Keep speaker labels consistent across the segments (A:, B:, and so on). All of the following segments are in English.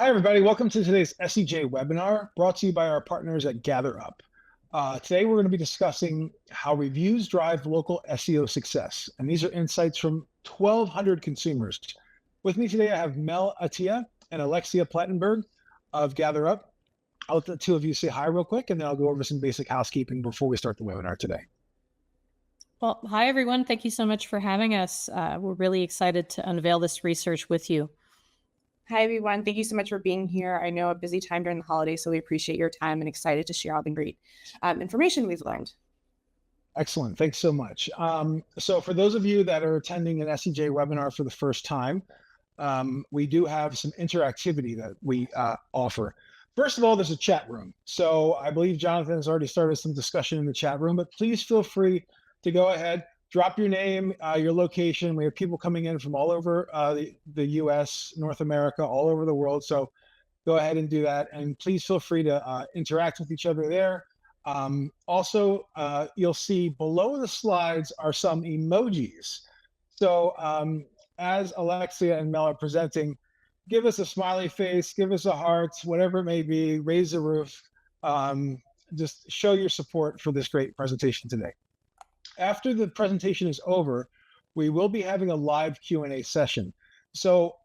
A: Hi, everybody. Welcome to today's SEJ webinar brought to you by our partners at GatherUp. Today, we're going to be discussing how reviews drive local SEO success. And these are insights from 1,200 consumers. With me today, I have Mel Attia and Alexia Plattenberg of GatherUp. I'll let the two of you say hi real quick, and then I'll go over some basic housekeeping before we start the webinar today.
B: Well, hi, everyone. Thank you so much for having us. We're really excited to unveil this research with you.
C: Hi, everyone. Thank you so much for being here. I know a busy time during the holidays, so we appreciate your time and excited to share all the great information we've learned.
A: Excellent. Thanks so much. So for those of you that are attending an SEJ webinar for the first time, we do have some interactivity that we offer. First of all, there's a chat room. So I believe Jonathan has already started some discussion in the chat room, but please feel free to go ahead, drop your name, your location. We have people coming in from all over the US, North America, all over the world. So go ahead and do that. And please feel free to interact with each other there. Also, you'll see below the slides are some emojis. So as Alexia and Mel are presenting, give us a smiley face, give us a heart, whatever it may be, raise the roof. Just show your support for this great presentation today. After the presentation is over, we will be having a live Q&A session. So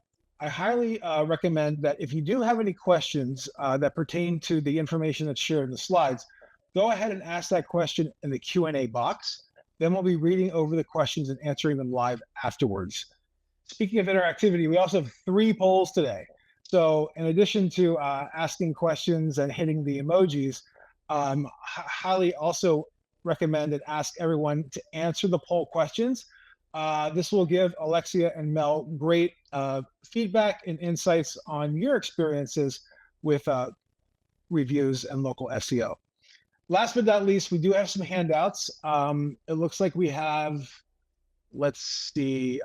A: I highly recommend that if you do have any questions that pertain to the information that's shared in the slides, go ahead and ask that question in the Q&A box. Then we'll be reading over the questions and answering them live afterwards. Speaking of interactivity, we also have 3 polls today. So in addition to asking questions and hitting the emojis, highly also recommend and ask everyone to answer the poll questions. This will give Alexia and Mel great feedback and insights on your experiences with reviews and local SEO. Last but not least, we do have some handouts. It looks like we have, let's see,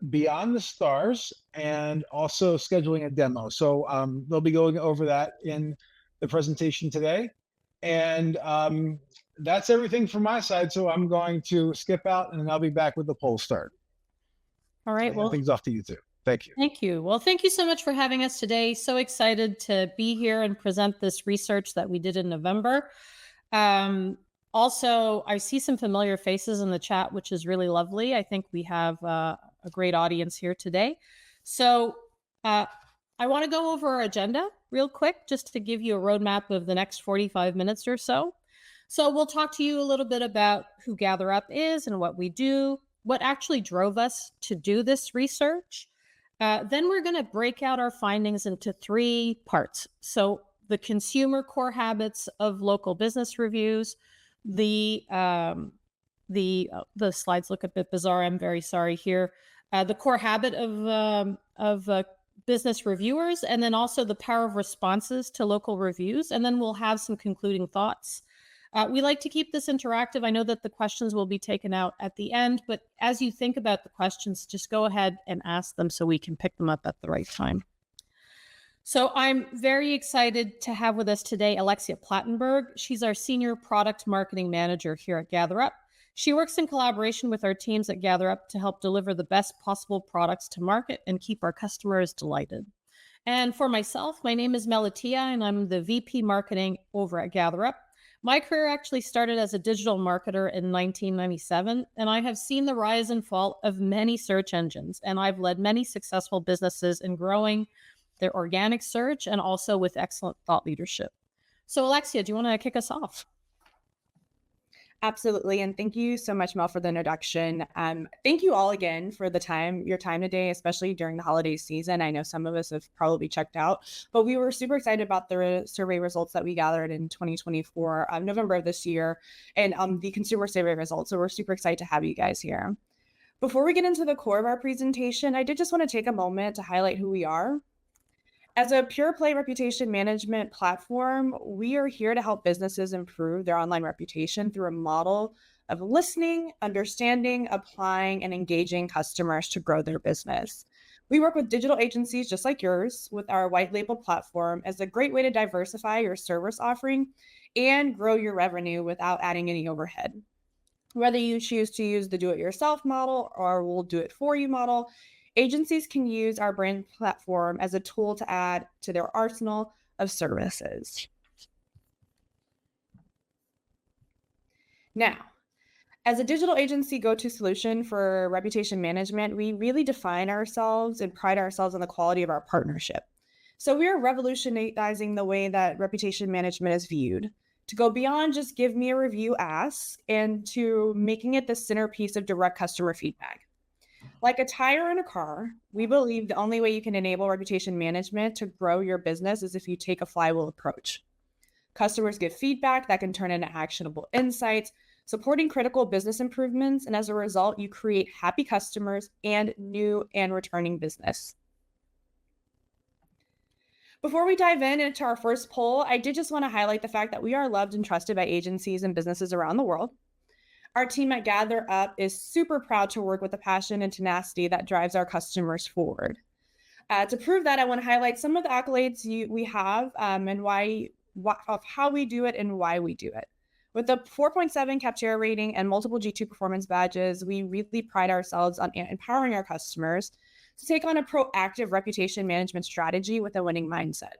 A: Beyond the Stars and also scheduling a demo. So they'll be going over that in the presentation today. And that's everything from my side. So I'm going to skip out and I'll be back with the poll start.
B: All right. Well,
A: things off to you too. Thank you.
B: Thank you. Well, thank you so much for having us today. So excited to be here and present this research that we did in November. Also, I see some familiar faces in the chat, which is really lovely. I think we have a great audience here today. So I want to go over our agenda real quick, just to give you a roadmap of the next 45 minutes or so. So we'll talk to you a little bit about who GatherUp is and what we do, what actually drove us to do this research. Then we're going to break out our findings into 3 parts. So the consumer core habits of local business reviews, the slides look a bit bizarre. I'm very sorry here. The core habit of business reviewers, and then also the power of responses to local reviews. And then we'll have some concluding thoughts. We like to keep this interactive. I know that the questions will be taken out at the end, but as you think about the questions, just go ahead and ask them so we can pick them up at the right time. So I'm very excited to have with us today Alexia Plattenberg. She's our Senior Product Marketing Manager here at GatherUp. She works in collaboration with our teams at GatherUp to help deliver the best possible products to market and keep our customers delighted. And for myself, my name is Mel Attia, and I'm the VP Marketing over at GatherUp. My career actually started as a digital marketer in 1997, and I have seen the rise and fall of many search engines, and I've led many successful businesses in growing their organic search and also with excellent thought leadership. So Alexia, do you want to kick us off?
C: Absolutely. And thank you so much, Mel, for the introduction. Thank you all again for your time today, especially during the holiday season. I know some of us have probably checked out, but we were super excited about the survey results that we gathered in 2024, November of this year, and the consumer survey results. So we're super excited to have you guys here. Before we get into the core of our presentation, I did just want to take a moment to highlight who we are. As a pure play reputation management platform, we are here to help businesses improve their online reputation through a model of listening, understanding, applying, and engaging customers to grow their business. We work with digital agencies just like yours with our white label platform as a great way to diversify your service offering and grow your revenue without adding any overhead. Whether you choose to use the do-it-yourself model or we'll do it for you model, Agencies can use our brand platform as a tool to add to their arsenal of services. Now, as a digital agency go-to solution for reputation management, we really define ourselves and pride ourselves on the quality of our partnership. So we are revolutionizing the way that reputation management is viewed, to go beyond just give me a review ask and to making it the centerpiece of direct customer feedback. Like a tire in a car, we believe the only way you can enable reputation management to grow your business is if you take a flywheel approach. Customers give feedback that can turn into actionable insights, supporting critical business improvements, and as a result, you create happy customers and new and returning business. Before we dive into our first poll, I did just want to highlight the fact that we are loved and trusted by agencies and businesses around the world. Our team at GatherUp is super proud to work with the passion and tenacity that drives our customers forward. To prove that, I want to highlight some of the accolades we have and of how we do it and why we do it. With a 4.7 Capterra rating and multiple G2 performance badges, we really pride ourselves on empowering our customers to take on a proactive reputation management strategy with a winning mindset,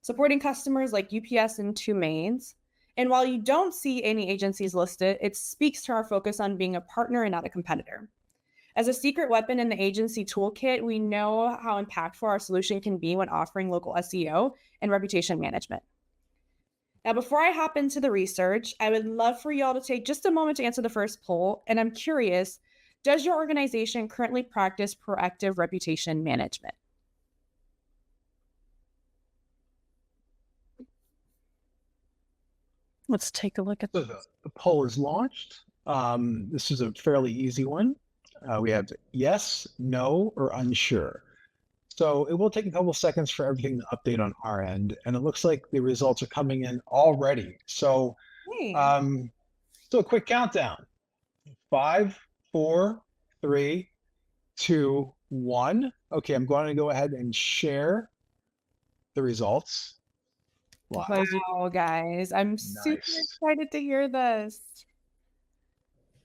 C: supporting customers like UPS and Two Mains. And while you don't see any agencies listed, it speaks to our focus on being a partner and not a competitor. As a secret weapon in the agency toolkit, we know how impactful our solution can be when offering local SEO and reputation management. Now, before I hop into the research, I would love for y'all to take just a moment to answer the first poll. And I'm curious, does your organization currently practice proactive reputation management?
B: Let's take a look at
A: So the poll is launched. This is a fairly easy one. We have yes, no, or unsure. So it will take a couple seconds for everything to update on our end, and it looks like the results are coming in already. So,
C: Hey.
A: so a quick countdown: 5, 4, 3, 2, 1. Okay, I'm going to go ahead and share the results.
C: Wow, guys, I'm super excited to hear this.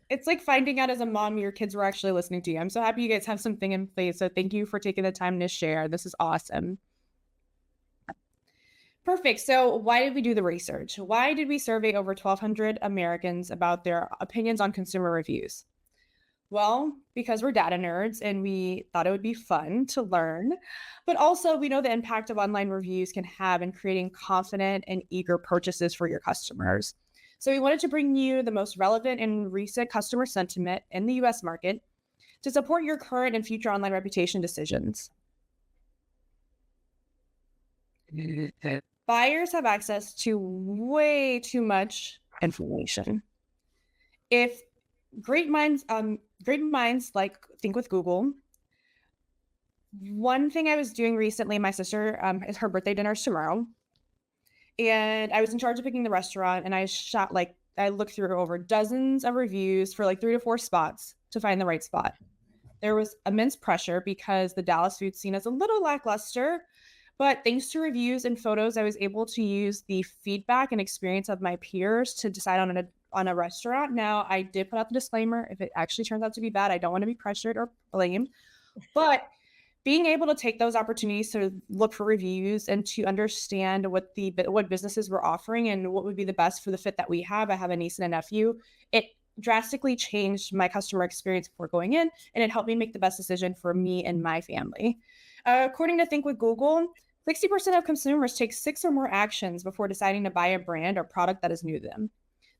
C: It's like finding out as a mom your kids were actually listening to you. I'm so happy you guys have something in place. So thank you for taking the time to share. This is awesome. Perfect. So why did we do the research? Why did we survey over 1,200 Americans about their opinions on consumer reviews? Well, because we're data nerds and we thought it would be fun to learn, but also we know the impact of online reviews can have in creating confident and eager purchases for your customers. So we wanted to bring you the most relevant and recent customer sentiment in the US market to support your current and future online reputation decisions. Buyers have access to way too much information. If great minds like think with Google. One thing I was doing recently, my sister is her birthday dinner's tomorrow, and I was in charge of picking the restaurant, and I looked through over dozens of reviews for like 3 to 4 spots to find the right spot. There was immense pressure because the Dallas food scene is a little lackluster, but thanks to reviews and photos, I was able to use the feedback and experience of my peers to decide on a restaurant. Now, I did put out the disclaimer. If it actually turns out to be bad, I don't want to be pressured or blamed. But being able to take those opportunities to look for reviews and to understand what businesses were offering and what would be the best for the fit that we have. I have a niece and a nephew. It drastically changed my customer experience before going in, and it helped me make the best decision for me and my family. According to Think with Google, 60% of consumers take 6 or more actions before deciding to buy a brand or product that is new to them.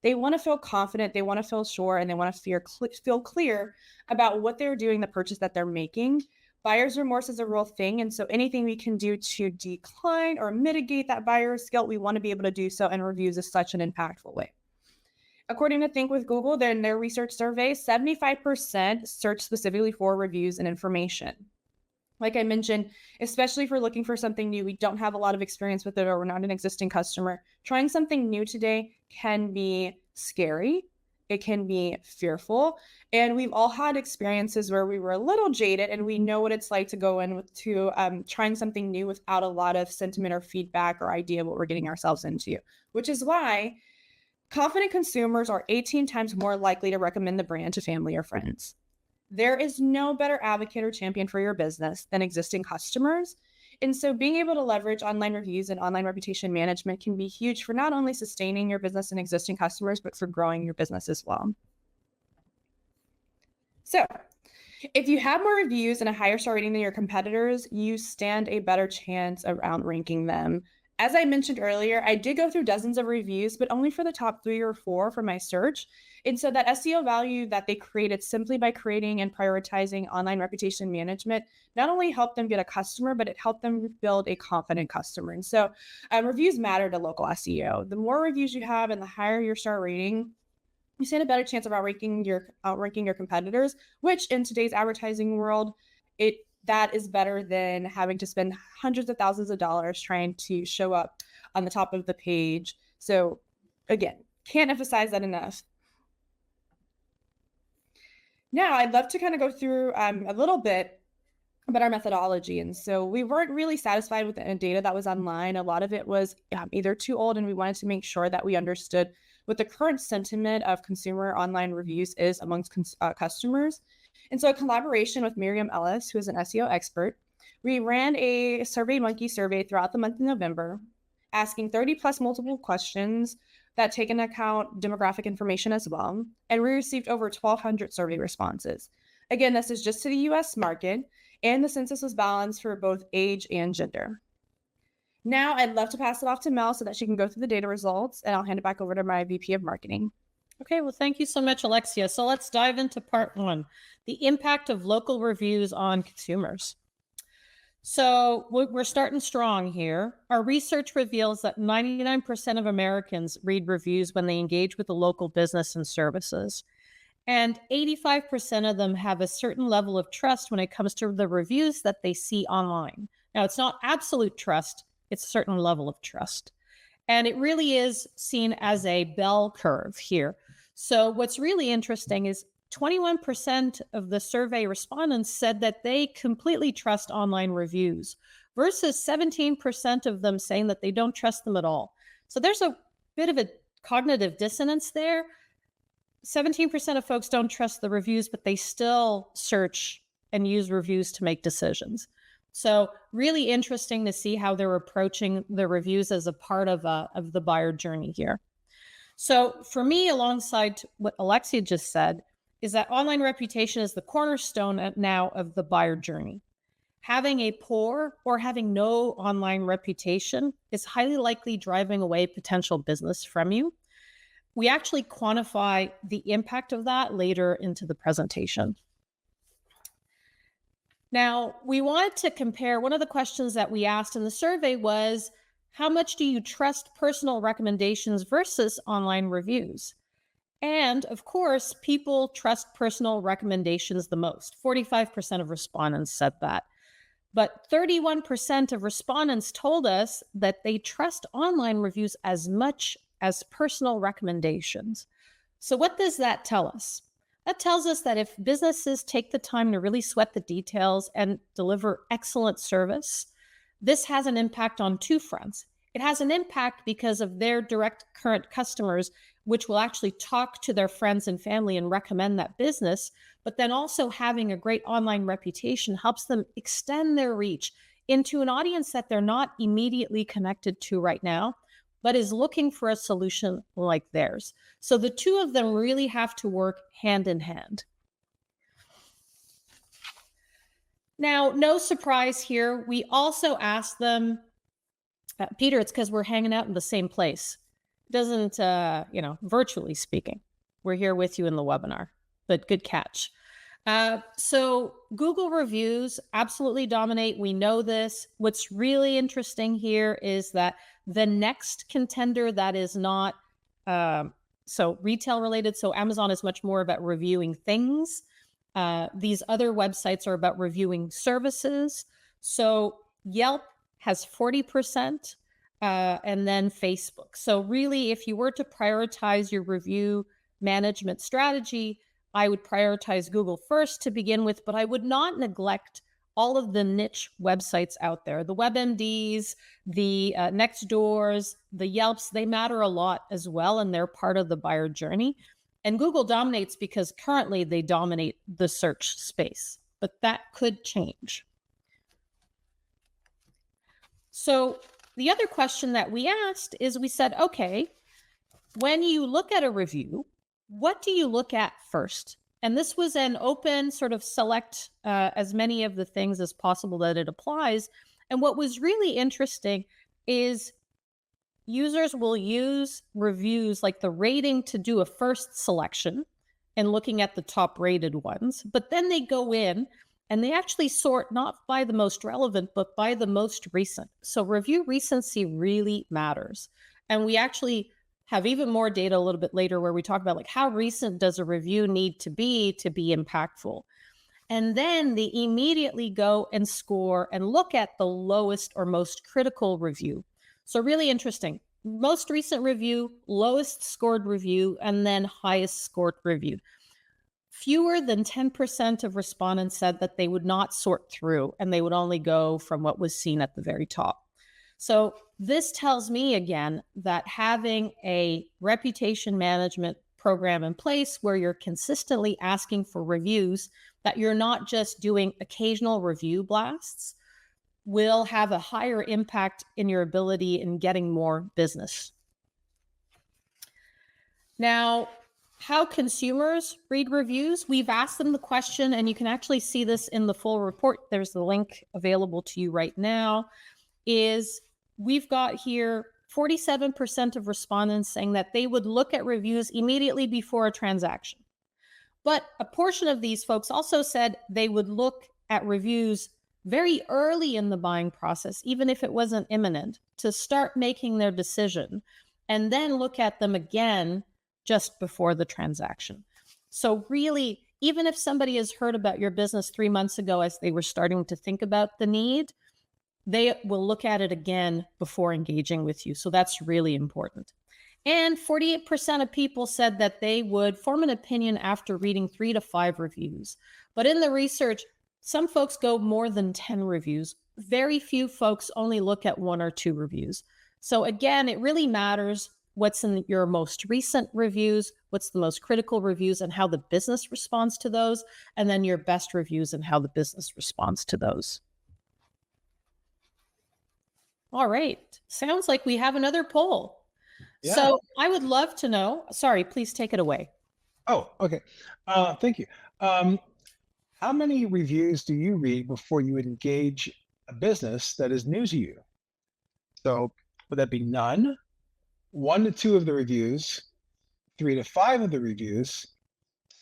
C: They want to feel confident, they want to feel sure, and they want to feel clear about what they're doing, the purchase that they're making. Buyer's remorse is a real thing, and so anything we can do to decline or mitigate that buyer's guilt, we want to be able to do so, and reviews is such an impactful way. According to Think with Google, in their research survey, 75% search specifically for reviews and information. Like I mentioned, especially if we're looking for something new, we don't have a lot of experience with it, or we're not an existing customer. Trying something new today can be scary. It can be fearful. And we've all had experiences where we were a little jaded, and we know what it's like to go in to trying something new without a lot of sentiment or feedback or idea of what we're getting ourselves into, which is why confident consumers are 18 times more likely to recommend the brand to family or friends. there is no better advocate or champion for your business than existing customers. And so being able to leverage online reviews and online reputation management can be huge for not only sustaining your business and existing customers, but for growing your business as well. So if you have more reviews and a higher star rating than your competitors, you stand a better chance of outranking them. As I mentioned earlier, I did go through dozens of reviews, but only for the top 3 or 4 for my search. And so that SEO value that they created simply by creating and prioritizing online reputation management not only helped them get a customer, but it helped them build a confident customer. And so reviews matter to local SEO. The more reviews you have and the higher your star rating, you stand a better chance of outranking your competitors, which in today's advertising world, that is better than having to spend hundreds of thousands of dollars trying to show up on the top of the page. So again, can't emphasize that enough. Now I'd love to kind of go through a little bit about our methodology. And so we weren't really satisfied with the data that was online. A lot of it was either too old, and we wanted to make sure that we understood what the current sentiment of consumer online reviews is amongst customers. And so a collaboration with Miriam Ellis, who is an SEO expert, we ran a SurveyMonkey survey throughout the month of November, asking 30 plus multiple questions that take into account demographic information as well. And we received over 1,200 survey responses. Again, this is just to the US market, and the census was balanced for both age and gender. Now I'd love to pass it off to Mel so that she can go through the data results, and I'll hand it back over to my VP of marketing.
B: Okay, well, thank you so much, Alexia. So let's dive into part 1, the impact of local reviews on consumers. So we're starting strong here. Our research reveals that 99% of Americans read reviews when they engage with a local business and services. And 85% of them have a certain level of trust when it comes to the reviews that they see online. Now, it's not absolute trust, it's a certain level of trust. And it really is seen as a bell curve here. So what's really interesting is 21% of the survey respondents said that they completely trust online reviews versus 17% of them saying that they don't trust them at all. So there's a bit of a cognitive dissonance there. 17% of folks don't trust the reviews, but they still search and use reviews to make decisions. So really interesting to see how they're approaching the reviews as a part of the buyer journey here. So for me, alongside what Alexia just said, is that online reputation is the cornerstone now of the buyer journey. Having a poor or having no online reputation is highly likely driving away potential business from you. We actually quantify the impact of that later into the presentation. Now, we wanted to compare, one of the questions that we asked in the survey was, how much do you trust personal recommendations versus online reviews? And of course, people trust personal recommendations the most. 45% of respondents said that. But 31% of respondents told us that they trust online reviews as much as personal recommendations. So what does that tell us? That tells us that if businesses take the time to really sweat the details and deliver excellent service, this has an impact on 2 fronts. It has an impact because of their direct current customers, which will actually talk to their friends and family and recommend that business. But then also having a great online reputation helps them extend their reach into an audience that they're not immediately connected to right now, but is looking for a solution like theirs. So the 2 of them really have to work hand in hand. Now, no surprise here, we also asked them, Peter, it's because we're hanging out in the same place. It doesn't, virtually speaking, we're here with you in the webinar, but good catch. So Google reviews absolutely dominate. We know this. What's really interesting here is that the next contender that is not so retail related, so Amazon is much more about reviewing things. These other websites are about reviewing services. So Yelp has 40%, and then Facebook. So really, if you were to prioritize your review management strategy, I would prioritize Google first to begin with, but I would not neglect all of the niche websites out there. The WebMDs, the Nextdoors, the Yelps, they matter a lot as well, and they're part of the buyer journey. And Google dominates because currently they dominate the search space, but that could change. So the other question that we asked is, we said, okay, when you look at a review, what do you look at first? And this was an open sort of select as many of the things as possible that it applies. And what was really interesting is users will use reviews like the rating to do a first selection and looking at the top rated ones, but then they go in and they actually sort not by the most relevant, but by the most recent. So review recency really matters. And we actually have even more data a little bit later where we talk about like how recent does a review need to be impactful. And then they immediately go and score and look at the lowest or most critical review. So really interesting. Most recent review, lowest scored review, and then highest scored review. Fewer than 10% of respondents said that they would not sort through and they would only go from what was seen at the very top. So this tells me again that having a reputation management program in place where you're consistently asking for reviews, that you're not just doing occasional review blasts, will have a higher impact in your ability in getting more business. Now, how consumers read reviews, we've asked them the question, and you can actually see this in the full report. There's the link available to you right now. Is we've got here 47% of respondents saying that they would look at reviews immediately before a transaction. But a portion of these folks also said they would look at reviews very early in the buying process, even if it wasn't imminent, to start making their decision, and then look at them again just before the transaction. So really, even if somebody has heard about your business 3 months ago as they were starting to think about the need, they will look at it again before engaging with you. So that's really important. And 48% of people said that they would form an opinion after reading 3 to 5 reviews. But in the research, some folks go more than 10 reviews. Very few folks only look at 1 or 2 reviews. So again, it really matters what's in your most recent reviews, what's the most critical reviews, and how the business responds to those, and then your best reviews and how the business responds to those. All right. Sounds like we have another poll.
A: Yeah.
B: So I would love to know, sorry, please take it away.
A: Oh, okay. Thank you. How many reviews do you read before you engage a business that is new to you? So would that be none, 1 to 2 of the reviews, 3 to 5 of the reviews,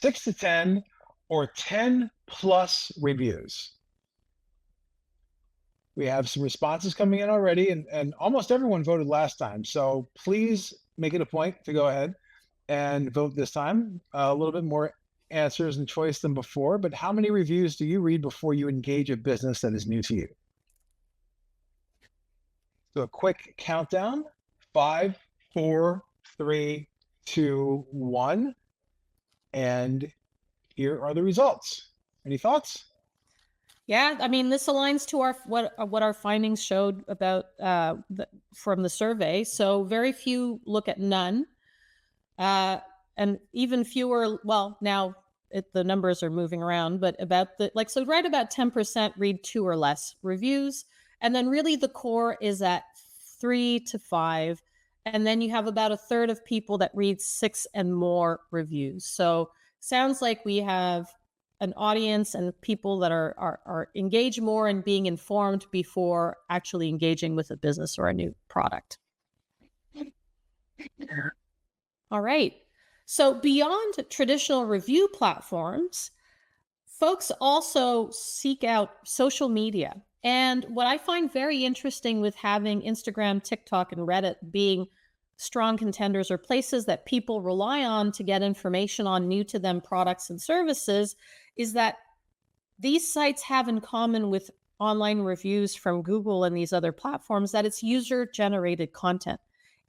A: 6 to 10, or 10 plus reviews? We have some responses coming in already, and almost everyone voted last time. So please make it a point to go ahead and vote this time. A little bit more answers and choice than before, but how many reviews do you read before you engage a business that is new to you? So a quick countdown: 5, 4, 3, 2, 1. And here are the results. Any thoughts?
B: Yeah, I mean, this aligns to our what our findings showed about from the survey. So very few look at none, and even fewer. Well, now the numbers are moving around, but so right about 10% read 2 or less reviews, and then really the core is at 3 to 5, and then you have about a third of people that read 6 and more reviews. So sounds like we have an audience and people that are engaged more and being informed before actually engaging with a business or a new product. All right. So beyond traditional review platforms, folks also seek out social media. And what I find very interesting with having Instagram, TikTok, and Reddit being strong contenders or places that people rely on to get information on new to them products and services is that these sites have in common with online reviews from Google and these other platforms that it's user-generated content.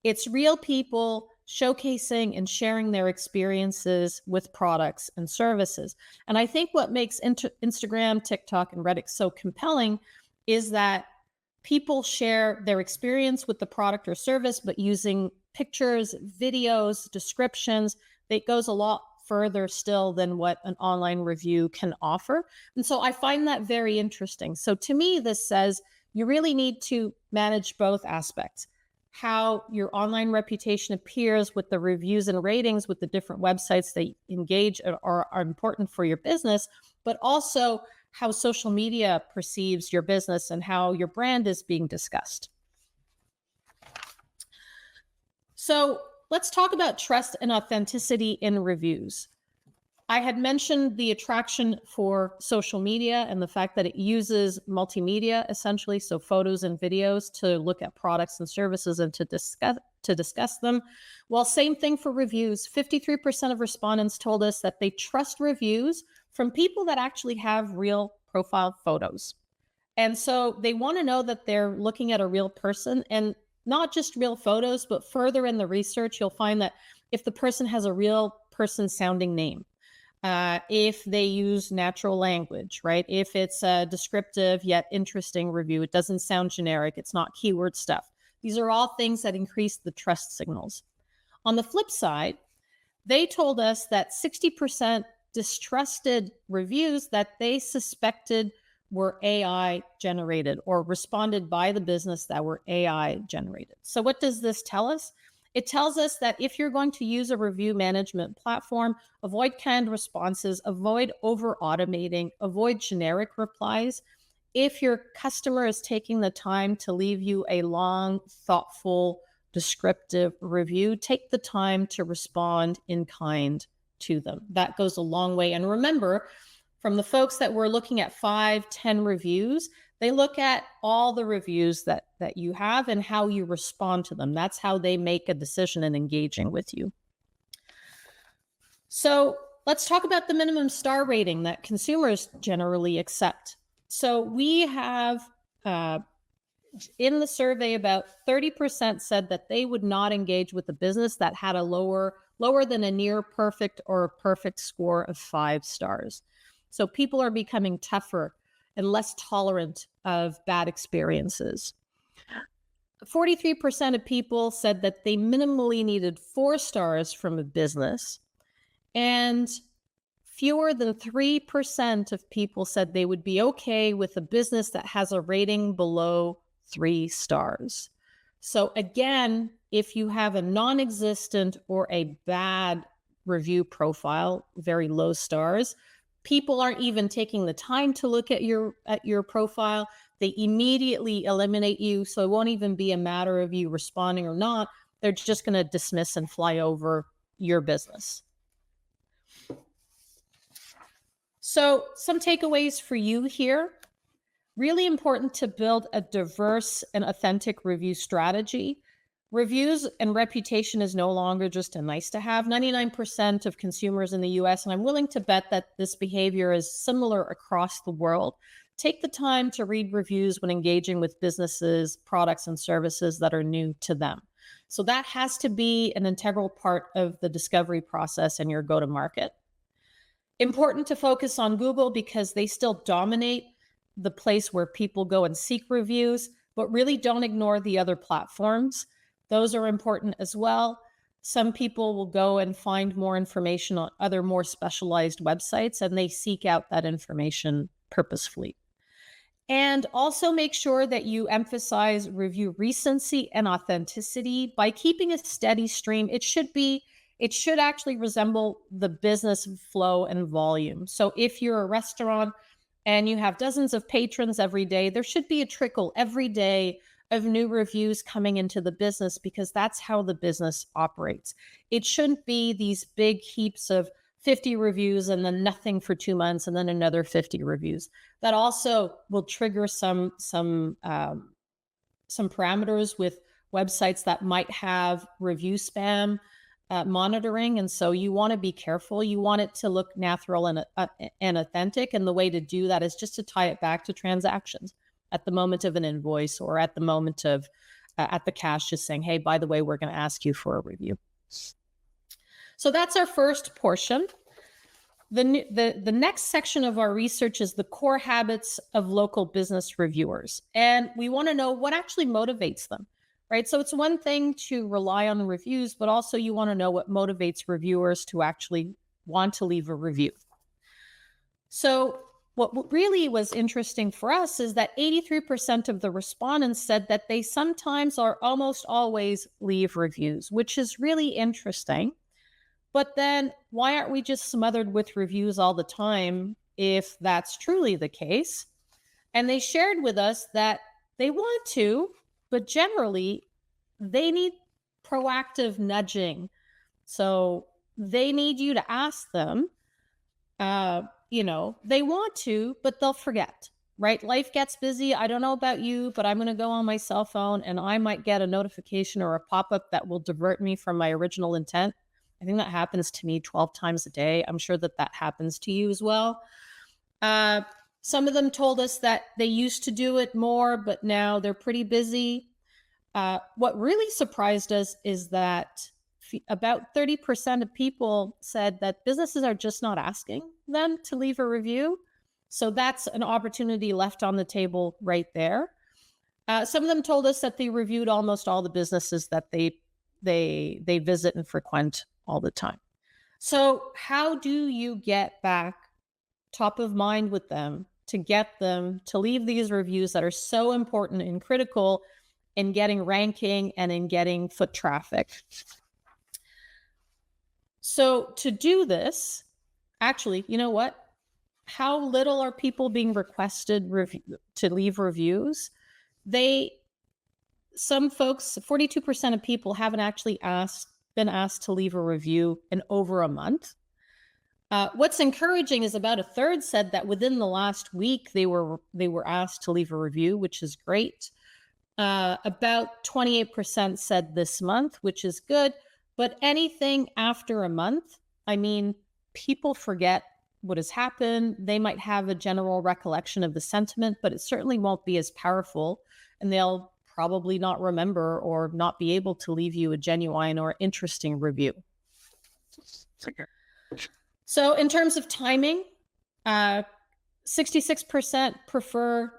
B: It's real people showcasing and sharing their experiences with products and services. And I think what makes Instagram, TikTok, and Reddit so compelling is that people share their experience with the product or service, but using pictures, videos, descriptions, It goes a lot further still than what an online review can offer. And so I find that very interesting. So to me, this says you really need to manage both aspects. How your online reputation appears with the reviews and ratings with the different websites that engage are important for your business, but also how social media perceives your business and how your brand is being discussed. So let's talk about trust and authenticity in reviews. I had mentioned the attraction for social media and the fact that it uses multimedia, essentially, so photos and videos, to look at products and services and to discuss them. Well, same thing for reviews. 53% of respondents told us that they trust reviews from people that actually have real profile photos. And so they want to know that they're looking at a real person, and not just real photos, but further in the research, you'll find that if the person has a real person sounding name, if they use natural language, right? If it's a descriptive yet interesting review, it doesn't sound generic, it's not keyword stuff. These are all things that increase the trust signals. On the flip side, they told us that 60% distrusted reviews that they suspected were AI generated or responded by the business that were AI generated. So what does this tell us? It tells us that if you're going to use a review management platform, avoid canned responses, avoid over automating, avoid generic replies. If your customer is taking the time to leave you a long, thoughtful, descriptive review, take the time to respond in kind to them. That goes a long way. And remember, from the folks that were looking at 5, 10 reviews, they look at all the reviews that you have and how you respond to them. That's how they make a decision in engaging with you. So let's talk about the minimum star rating that consumers generally accept. So we have, in the survey, about 30% said that they would not engage with a business that had a lower than a near perfect or a perfect score of 5 stars. So people are becoming tougher and less tolerant of bad experiences. 43% of people said that they minimally needed 4 stars from a business, and fewer than 3% of people said they would be okay with a business that has a rating below 3 stars. So again, if you have a non-existent or a bad review profile, very low stars, people aren't even taking the time to look at your profile. They immediately eliminate you. So it won't even be a matter of you responding or not. They're just going to dismiss and fly over your business. So some takeaways for you here. Really important to build a diverse and authentic review strategy. Reviews and reputation is no longer just a nice to have. 99% of consumers in the US, and I'm willing to bet that this behavior is similar across the world, take the time to read reviews when engaging with businesses, products, and services that are new to them. So that has to be an integral part of the discovery process and your go-to-market. Important to focus on Google because they still dominate the place where people go and seek reviews, but really don't ignore the other platforms. Those are important as well. Some people will go and find more information on other more specialized websites, and they seek out that information purposefully. And also make sure that you emphasize review recency and authenticity by keeping a steady stream. It should actually resemble the business flow and volume. So if you're a restaurant and you have dozens of patrons every day, there should be a trickle every day of new reviews coming into the business, because that's how the business operates. It shouldn't be these big heaps of 50 reviews and then nothing for 2 months and then another 50 reviews. That also will trigger some parameters with websites that might have review spam monitoring. And so you want to be careful. You want it to look natural and authentic. And the way to do that is just to tie it back to transactions at the moment of an invoice or at the moment of at the cash, just saying, hey, by the way, we're going to ask you for a review. So that's our first portion. The next section of our research is the core habits of local business reviewers. And we want to know what actually motivates them. right? So it's one thing to rely on the reviews, but also you want to know what motivates reviewers to actually want to leave a review. So what really was interesting for us is that 83% of the respondents said that they sometimes or almost always leave reviews, which is really interesting. But then why aren't we just smothered with reviews all the time if that's truly the case? And they shared with us that they want to, but generally they need proactive nudging. So they need you to ask them, they want to, but they'll forget, right? Life gets busy. I don't know about you, but I'm going to go on my cell phone and I might get a notification or a pop-up that will divert me from my original intent. I think that happens to me 12 times a day. I'm sure that happens to you as well. Some of them told us that they used to do it more, but now they're pretty busy. What really surprised us is that about 30% of people said that businesses are just not asking them to leave a review. So that's an opportunity left on the table right there. Some of them told us that they reviewed almost all the businesses that they visit and frequent all the time. So how do you get back top of mind with them to get them to leave these reviews that are so important and critical in getting ranking and in getting foot traffic? So to do this, actually, you know what? How little are people being requested to leave reviews? Some folks, 42% of people haven't actually been asked to leave a review in over a month. What's encouraging is about a third said that within the last week they were asked to leave a review, which is great. About 28% said this month, which is good. But anything after a month, I mean, people forget what has happened. They might have a general recollection of the sentiment, but it certainly won't be as powerful. And they'll probably not remember or not be able to leave you a genuine or interesting review. So in terms of timing, 66% prefer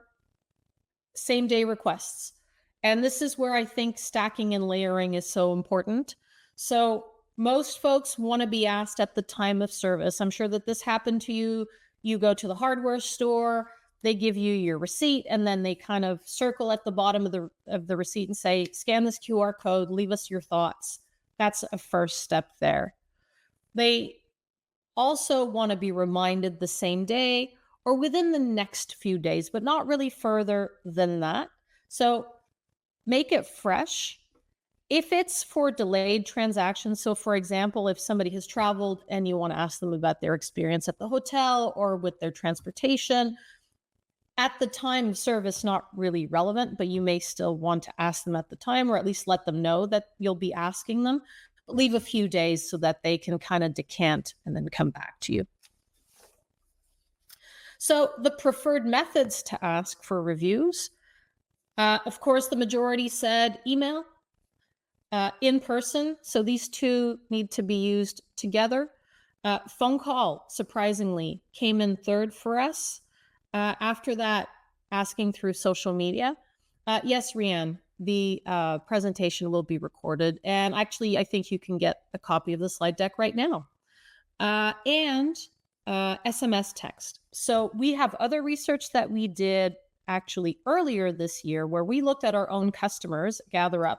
B: same-day requests. And this is where I think stacking and layering is so important. So most folks want to be asked at the time of service. I'm sure that this happened to you. You go to the hardware store, they give you your receipt, and then they kind of circle at the bottom of the receipt and say, scan this QR code, leave us your thoughts. That's a first step there. They also want to be reminded the same day or within the next few days, but not really further than that. So make it fresh. If it's for delayed transactions, so for example, if somebody has traveled and you want to ask them about their experience at the hotel or with their transportation, at the time of service, not really relevant, but you may still want to ask them at the time, or at least let them know that you'll be asking them. But leave a few days so that they can kind of decant and then come back to you. So the preferred methods to ask for reviews, of course, the majority said email, in person. So these two need to be used together. Phone call, surprisingly, came in third for us. After that, asking through social media. Yes, Rianne, the presentation will be recorded. And actually, I think you can get a copy of the slide deck right now. And SMS text. So we have other research that we did actually earlier this year where we looked at our own customers, GatherUp,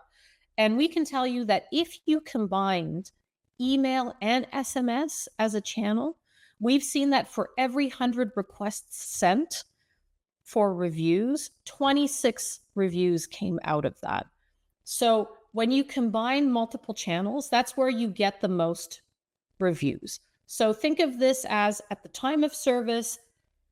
B: and we can tell you that if you combined email and SMS as a channel, we've seen that for every 100 requests sent for reviews, 26 reviews came out of that. So when you combine multiple channels, that's where you get the most reviews. So think of this as at the time of service,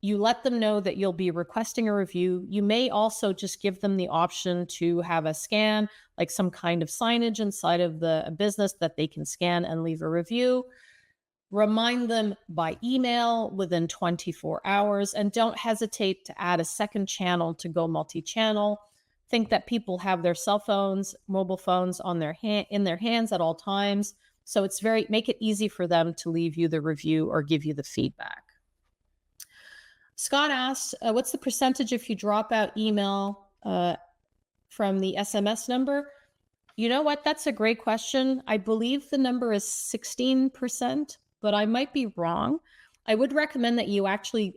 B: you let them know that you'll be requesting a review. You may also just give them the option to have a scan, like some kind of signage inside of the business that they can scan and leave a review. Remind them by email within 24 hours, and don't hesitate to add a second channel to go multi-channel. Think that people have their cell phones, mobile phones in their hands at all times. So make it easy for them to leave you the review or give you the feedback. Scott asked, what's the percentage if you drop out email from the SMS number? You know what? That's a great question. I believe the number is 16%, but I might be wrong. I would recommend that you actually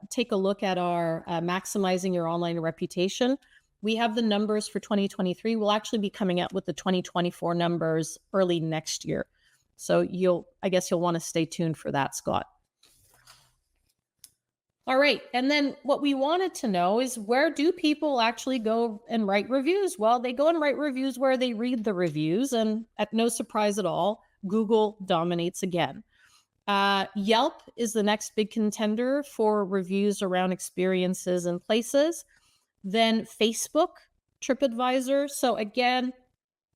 B: take a look at our Maximizing Your Online Reputation. We have the numbers for 2023. We'll actually be coming out with the 2024 numbers early next year. So I guess you'll want to stay tuned for that, Scott. All right. And then what we wanted to know is, where do people actually go and write reviews? Well, they go and write reviews where they read the reviews. And at no surprise at all, Google dominates again. Yelp is the next big contender for reviews around experiences and places. Then Facebook, TripAdvisor. So again,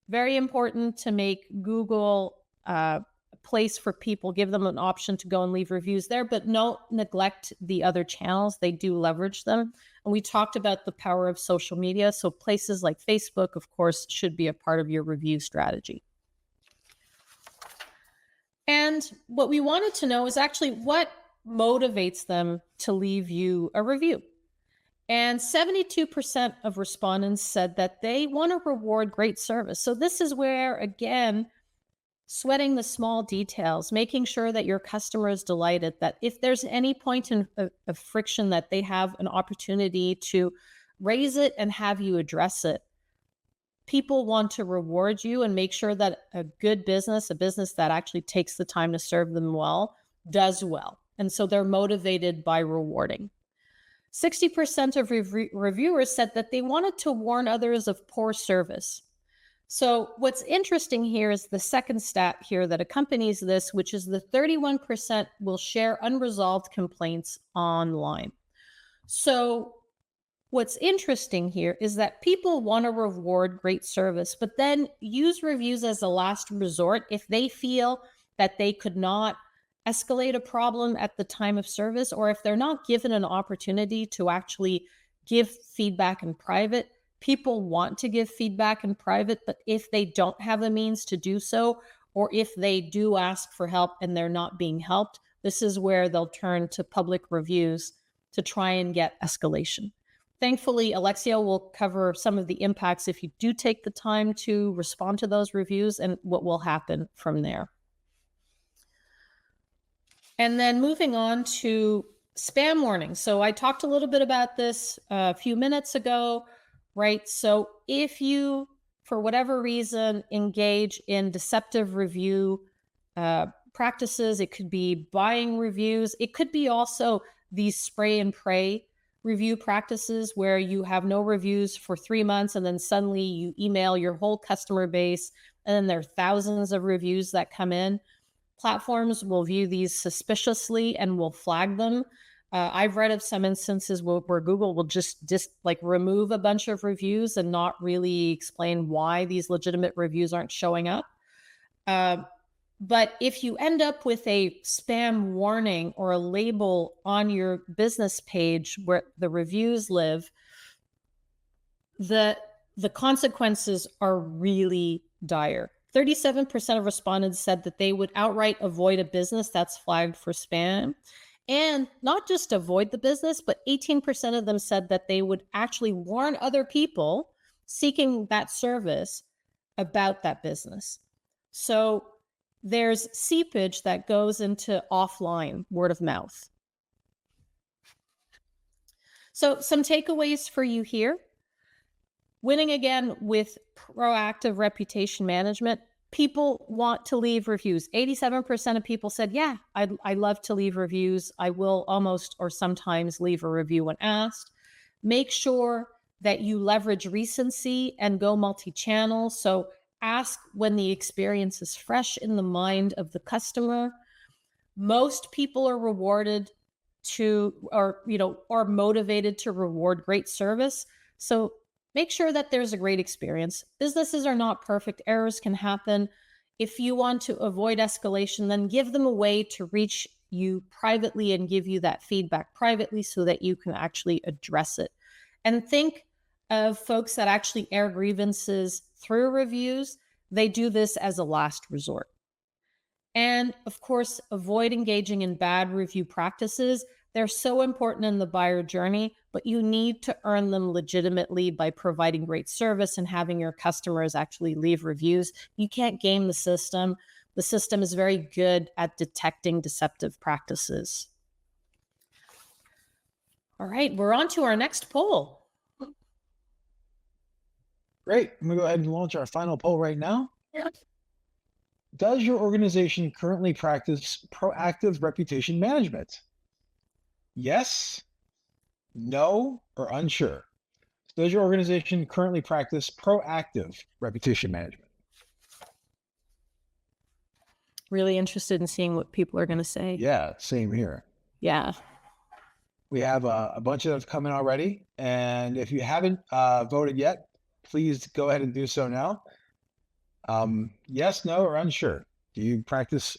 B: very important to make Google a place for people, give them an option to go and leave reviews there, but don't neglect the other channels. They do leverage them. And we talked about the power of social media. So places like Facebook, of course, should be a part of your review strategy. And what we wanted to know is actually what motivates them to leave you a review. And 72% of respondents said that they want to reward great service. So this is where, again, sweating the small details, making sure that your customer is delighted, that if there's any point of friction, that they have an opportunity to raise it and have you address it. People want to reward you and make sure that a good business, a business that actually takes the time to serve them well, does well. And so they're motivated by rewarding. 60% of reviewers said that they wanted to warn others of poor service. So what's interesting here is the second stat here that accompanies this, which is the 31% will share unresolved complaints online. So what's interesting here is that people want to reward great service, but then use reviews as a last resort if they feel that they could not escalate a problem at the time of service, or if they're not given an opportunity to actually give feedback in private. People want to give feedback in private, but if they don't have the means to do so, or if they do ask for help and they're not being helped, this is where they'll turn to public reviews to try and get escalation. Thankfully, Alexia will cover some of the impacts if you do take the time to respond to those reviews and what will happen from there. And then moving on to spam warnings. So I talked a little bit about this a few minutes ago, right? So if you, for whatever reason, engage in deceptive review practices, it could be buying reviews. It could be also these spray and pray review practices where you have no reviews for 3 months and then suddenly you email your whole customer base and then there are thousands of reviews that come in. Platforms will view these suspiciously and will flag them. I've read of some instances where Google will just like remove a bunch of reviews and not really explain why these legitimate reviews aren't showing up. But if you end up with a spam warning or a label on your business page where the reviews live, the consequences are really dire. 37% of respondents said that they would outright avoid a business that's flagged for spam. And not just avoid the business, but 18% of them said that they would actually warn other people seeking that service about that business. So there's seepage that goes into offline word of mouth. So some takeaways for you here. Winning again with proactive reputation management. People want to leave reviews. 87% of people said, yeah, I love to leave reviews. I will almost or sometimes leave a review when asked. Make sure that you leverage recency and go multi-channel. So ask when the experience is fresh in the mind of the customer. Most people are rewarded or motivated to reward great service. So make sure that there's a great experience. Businesses are not perfect. Errors can happen. If you want to avoid escalation, then give them a way to reach you privately and give you that feedback privately so that you can actually address it. And think of folks that actually air grievances through reviews. They do this as a last resort. And of course, avoid engaging in bad review practices. They're so important in the buyer journey, but you need to earn them legitimately by providing great service and having your customers actually leave reviews. You can't game the system. The system is very good at detecting deceptive practices. All right, we're on to our next poll.
A: Great. I'm going to go ahead and launch our final poll right now. Does your organization currently practice proactive reputation management? Yes, no, or unsure. Does your organization currently practice proactive reputation management?
B: Really interested in seeing what people are going to say.
A: Yeah, same here.
B: Yeah.
A: We have a bunch that have come in already. And if you haven't voted yet, please go ahead and do so now. Yes, no, or unsure. Do you practice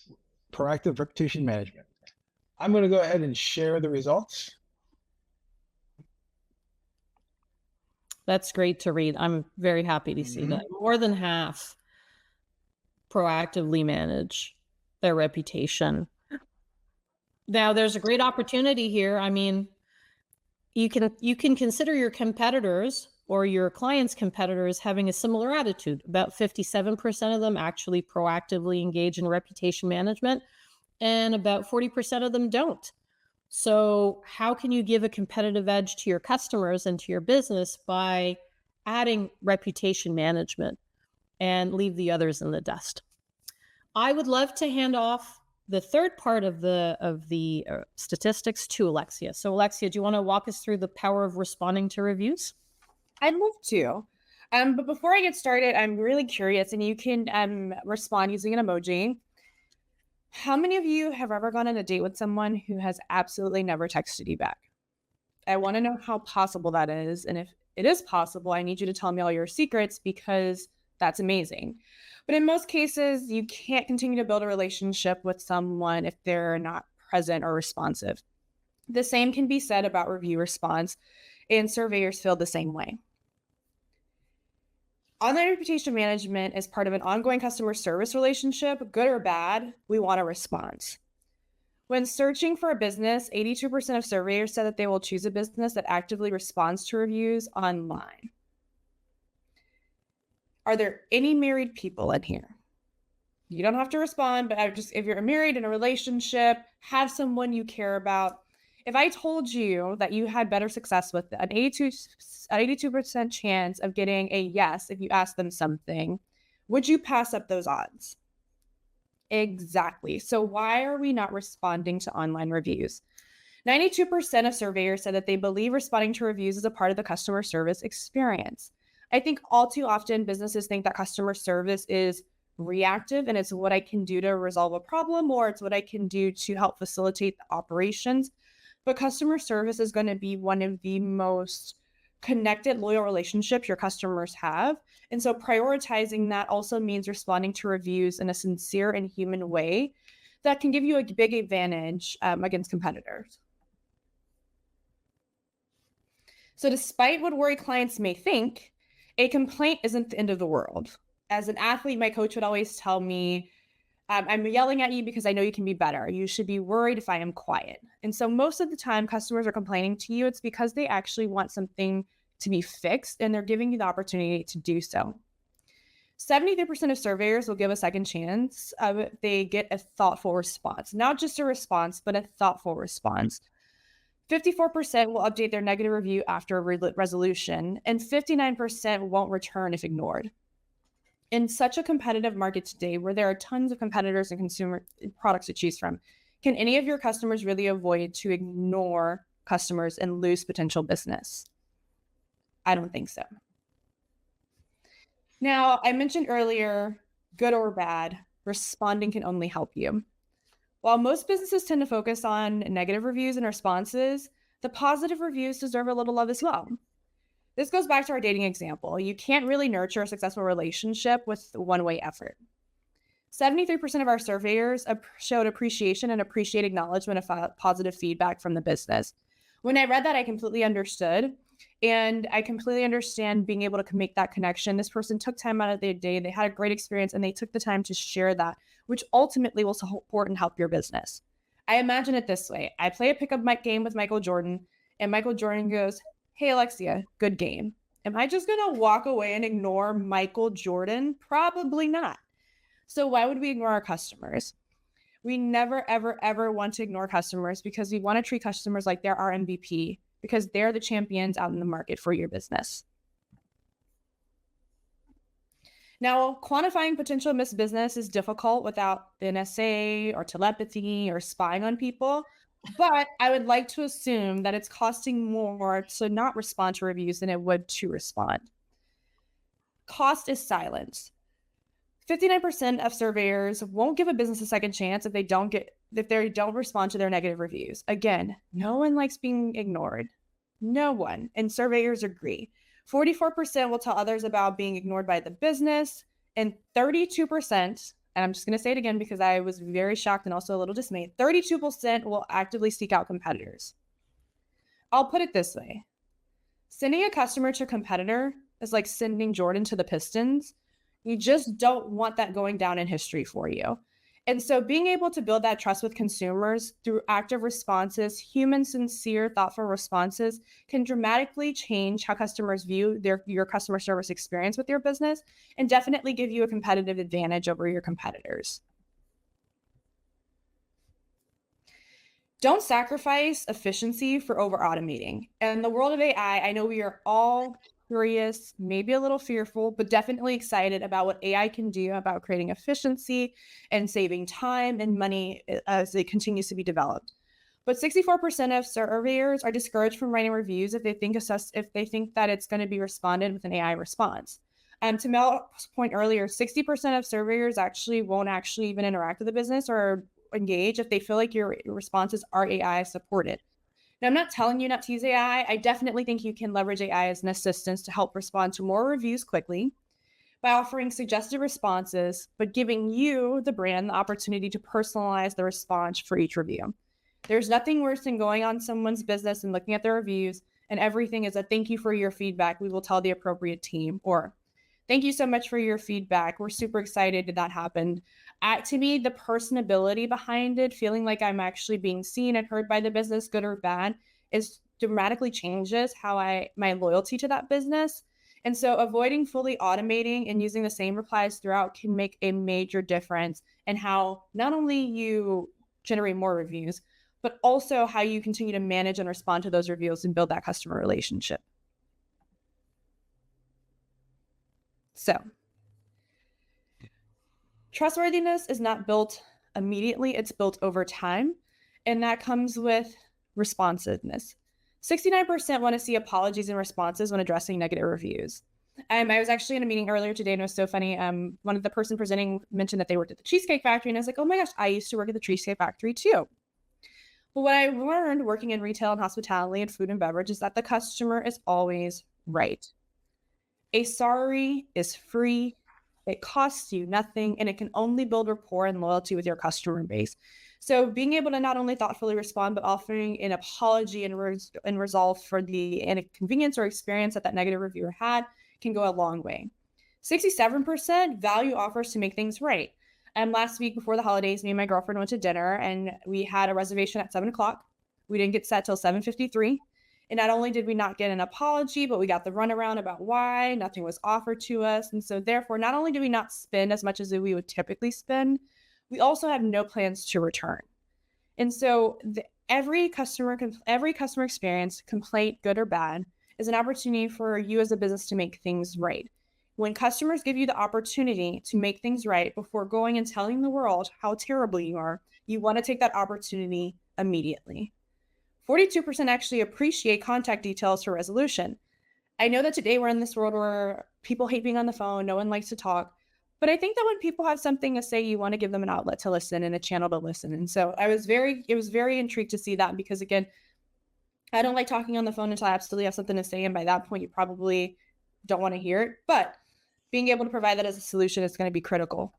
A: proactive reputation management? I'm going to go ahead and share the results.
B: That's great to read. I'm very happy to see that. More than half proactively manage their reputation. Now, there's a great opportunity here. I mean, you can consider your competitors or your clients' competitors having a similar attitude. About 57% of them actually proactively engage in reputation management, and about 40% of them don't. So how can you give a competitive edge to your customers and to your business by adding reputation management and leave the others in the dust? I would love to hand off the third part of the statistics to Alexia. So Alexia, do you want to walk us through the power of responding to reviews?
C: I'd love to. But before I get started, I'm really curious, and you can respond using an emoji. How many of you have ever gone on a date with someone who has absolutely never texted you back? I want to know how possible that is. And if it is possible, I need you to tell me all your secrets, because that's amazing. But in most cases, you can't continue to build a relationship with someone if they're not present or responsive. The same can be said about review response, and surveyors feel the same way. Online reputation management is part of an ongoing customer service relationship. Good or bad, we want a response. When searching for a business, 82% of surveyors said that they will choose a business that actively responds to reviews online. Are there any married people in here? You don't have to respond, but if you're married in a relationship, have someone you care about. If I told you that you had better success with an 82% chance of getting a yes if you asked them something, would you pass up those odds? Exactly. So why are we not responding to online reviews? 92% of surveyors said that they believe responding to reviews is a part of the customer service experience. I think all too often businesses think that customer service is reactive and it's what I can do to resolve a problem, or it's what I can do to help facilitate the operations. But customer service is going to be one of the most connected, loyal relationships your customers have. And so prioritizing that also means responding to reviews in a sincere and human way that can give you a big advantage against competitors. So despite what worried clients may think, a complaint isn't the end of the world. As an athlete, my coach would always tell me, I'm yelling at you because I know you can be better. You should be worried if I am quiet. And so most of the time customers are complaining to you, it's because they actually want something to be fixed and they're giving you the opportunity to do so. 73% of surveyors will give a second chance if they get a thoughtful response, not just a response, but a thoughtful response. 54% will update their negative review after a resolution, and 59% won't return if ignored. In such a competitive market today where there are tons of competitors and consumer products to choose from, can any of your customers really avoid to ignore customers and lose potential business? I don't think so. Now, I mentioned earlier, good or bad, responding can only help you. While most businesses tend to focus on negative reviews and responses, the positive reviews deserve a little love as well. This goes back to our dating example. You can't really nurture a successful relationship with one-way effort. 73% of our surveyors showed appreciation and appreciate acknowledgement of positive feedback from the business. When I read that, I completely understood. And I completely understand being able to make that connection. This person took time out of their day. They had a great experience and they took the time to share that, which ultimately will support and help your business. I imagine it this way. I play a pickup game with Michael Jordan, and Michael Jordan goes, "Hey, Alexia, good game." Am I just going to walk away and ignore Michael Jordan? Probably not. So why would we ignore our customers? We never, ever, ever want to ignore customers because we want to treat customers like they're our MVP, because they're the champions out in the market for your business. Now, quantifying potential missed business is difficult without NSA or telepathy or spying on people, but I would like to assume that it's costing more to not respond to reviews than it would to respond. Cost is silence. 59% of surveyors won't give a business a second chance if they don't respond to their negative reviews. Again, no one likes being ignored. No one. And surveyors agree. 44% will tell others about being ignored by the business, and 32%, and I'm just going to say it again because I was very shocked and also a little dismayed, 32% will actively seek out competitors. I'll put it this way. Sending a customer to a competitor is like sending Jordan to the Pistons. You just don't want that going down in history for you. And so being able to build that trust with consumers through active responses, human, sincere, thoughtful responses can dramatically change how customers view your customer service experience with your business and definitely give you a competitive advantage over your competitors. Don't sacrifice efficiency for over automating. In the world of AI, I know we are all curious, maybe a little fearful, but definitely excited about what AI can do about creating efficiency and saving time and money as it continues to be developed. But 64% of surveyors are discouraged from writing reviews if they think that it's going to be responded with an AI response. To Mel's point earlier, 60% of surveyors won't even interact with the business or engage if they feel like your responses are AI supported. Now, I'm not telling you not to use AI. I definitely think you can leverage AI as an assistance to help respond to more reviews quickly by offering suggested responses, but giving you, the brand, the opportunity to personalize the response for each review. There's nothing worse than going on someone's business and looking at their reviews, and everything is a "thank you for your feedback. We will tell the appropriate team," or "thank you so much for your feedback. We're super excited that happened." To me, the personability behind it, feeling like I'm actually being seen and heard by the business, good or bad, is dramatically changes my loyalty to that business. And so avoiding fully automating and using the same replies throughout can make a major difference in how not only you generate more reviews, but also how you continue to manage and respond to those reviews and build that customer relationship. So, trustworthiness is not built immediately, it's built over time, and that comes with responsiveness. 69% want to see apologies and responses when addressing negative reviews. I was actually in a meeting earlier today, and it was so funny. One of the person presenting mentioned that they worked at the Cheesecake Factory, and I was like, "Oh my gosh, I used to work at the Cheesecake Factory too." But what I learned working in retail and hospitality and food and beverage is that the customer is always right. A sorry is free. It costs you nothing, and it can only build rapport and loyalty with your customer base. So being able to not only thoughtfully respond, but offering an apology and resolve for the inconvenience or experience that negative reviewer had can go a long way. 67% value offers to make things right. Last week before the holidays, me and my girlfriend went to dinner, and we had a reservation at 7:00. We didn't get set till 7:53. And not only did we not get an apology, but we got the runaround about why nothing was offered to us. And so therefore, not only do we not spend as much as we would typically spend, we also have no plans to return. And so every customer experience, complaint, good or bad, is an opportunity for you as a business to make things right. When customers give you the opportunity to make things right before going and telling the world how terrible you are, you want to take that opportunity immediately. 42% actually appreciate contact details for resolution. I know that today we're in this world where people hate being on the phone, no one likes to talk, but I think that when people have something to say, you want to give them an outlet to listen and a channel to listen. And so it was very intrigued to see that, because again, I don't like talking on the phone until I absolutely have something to say, and by that point, you probably don't want to hear it, but being able to provide that as a solution is going to be critical.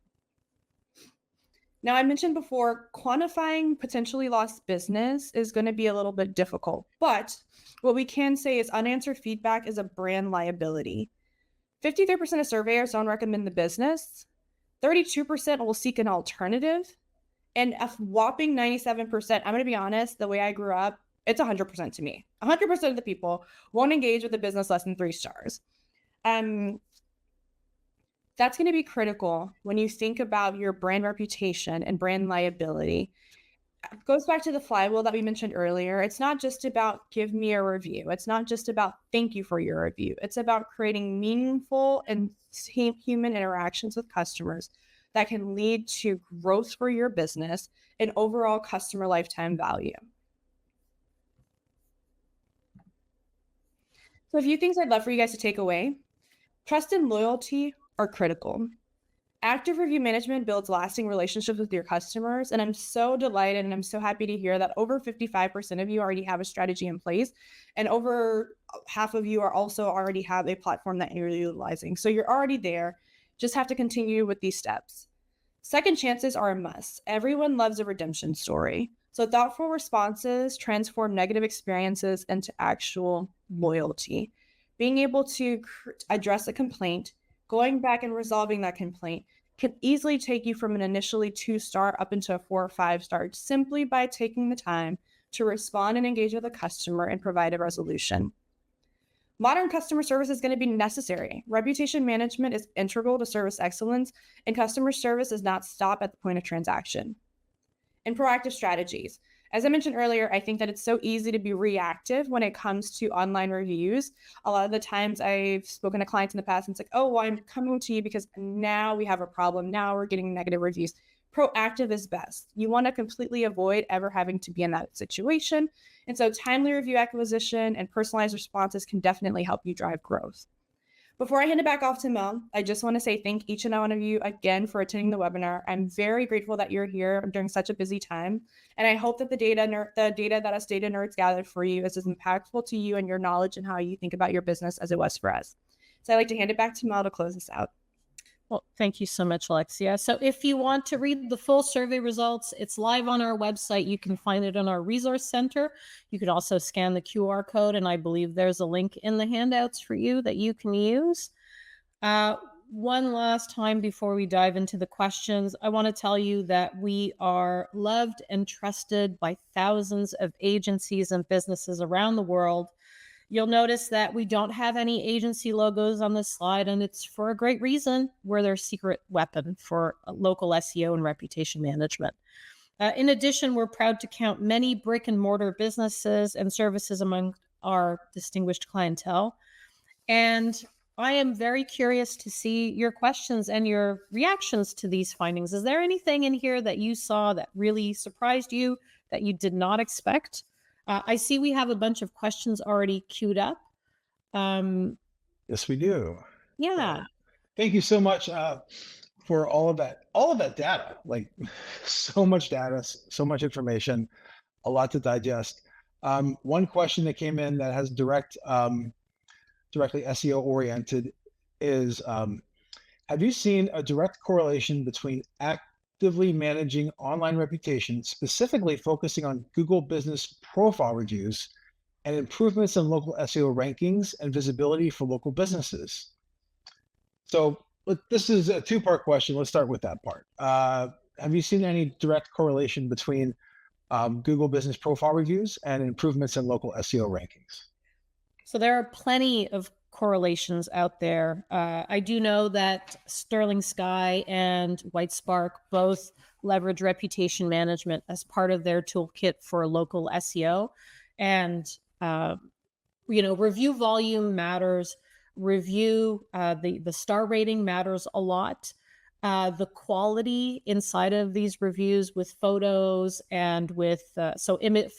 C: Now, I mentioned before, quantifying potentially lost business is going to be a little bit difficult, but what we can say is unanswered feedback is a brand liability. 53% of surveyors don't recommend the business. 32% will seek an alternative, And a whopping 97%, I'm going to be honest, the way I grew up, it's 100% to me. 100% of the people won't engage with a business less than 3 stars. That's going to be critical when you think about your brand reputation and brand liability. It goes back to the flywheel that we mentioned earlier. It's not just about give me a review. It's not just about thank you for your review. It's about creating meaningful and human interactions with customers that can lead to growth for your business and overall customer lifetime value. So a few things I'd love for you guys to take away. Trust and loyalty are critical. Active review management builds lasting relationships with your customers. And I'm so delighted and I'm so happy to hear that over 55% of you already have a strategy in place. And over half of you are also already have a platform that you're utilizing. So you're already there. Just have to continue with these steps. Second chances are a must. Everyone loves a redemption story. So thoughtful responses transform negative experiences into actual loyalty. Being able to address a complaint, going back and resolving that complaint can easily take you from an initially 2-star up into a 4 or 5-star simply by taking the time to respond and engage with a customer and provide a resolution. Modern customer service is going to be necessary. Reputation management is integral to service excellence, and customer service does not stop at the point of transaction. And proactive strategies. As I mentioned earlier, I think that it's so easy to be reactive when it comes to online reviews. A lot of the times I've spoken to clients in the past and it's like, oh, well, I'm coming to you because now we have a problem. Now we're getting negative reviews. Proactive is best. You want to completely avoid ever having to be in that situation. And so timely review acquisition and personalized responses can definitely help you drive growth. Before I hand it back off to Mel, I just want to say thank each and one of you again for attending the webinar. I'm very grateful that you're here during such a busy time. And I hope that the data that us data nerds gathered for you is as impactful to you and your knowledge and how you think about your business as it was for us. So I'd like to hand it back to Mel to close this out.
B: Well, thank you so much, Alexia. So if you want to read the full survey results, it's live on our website. You can find it on our resource center. You could also scan the QR code, and I believe there's a link in the handouts for you that you can use. One last time before we dive into the questions, I want to tell you that we are loved and trusted by thousands of agencies and businesses around the world. You'll notice that we don't have any agency logos on this slide, and it's for a great reason. We're their secret weapon for local SEO and reputation management. In addition, we're proud to count many brick and mortar businesses and services among our distinguished clientele. And I am very curious to see your questions and your reactions to these findings. Is there anything in here that you saw that really surprised you, that you did not expect? I see we have a bunch of questions already queued up.
A: Yes, we do.
B: Yeah.
A: Thank you so much for all of that data. Like so much data, so much information, a lot to digest. One question that came in that has directly SEO oriented is, have you seen a direct correlation between actively managing online reputation, specifically focusing on Google business profile reviews, and improvements in local SEO rankings and visibility for local businesses? So this is a 2-part question. Let's start with that part. Have you seen any direct correlation between Google business profile reviews and improvements in local SEO rankings?
B: So there are plenty of correlations out there. I do know that Sterling Sky and White Spark both leverage reputation management as part of their toolkit for local SEO. And, review volume matters. The star rating matters a lot. The quality inside of these reviews with photos and with,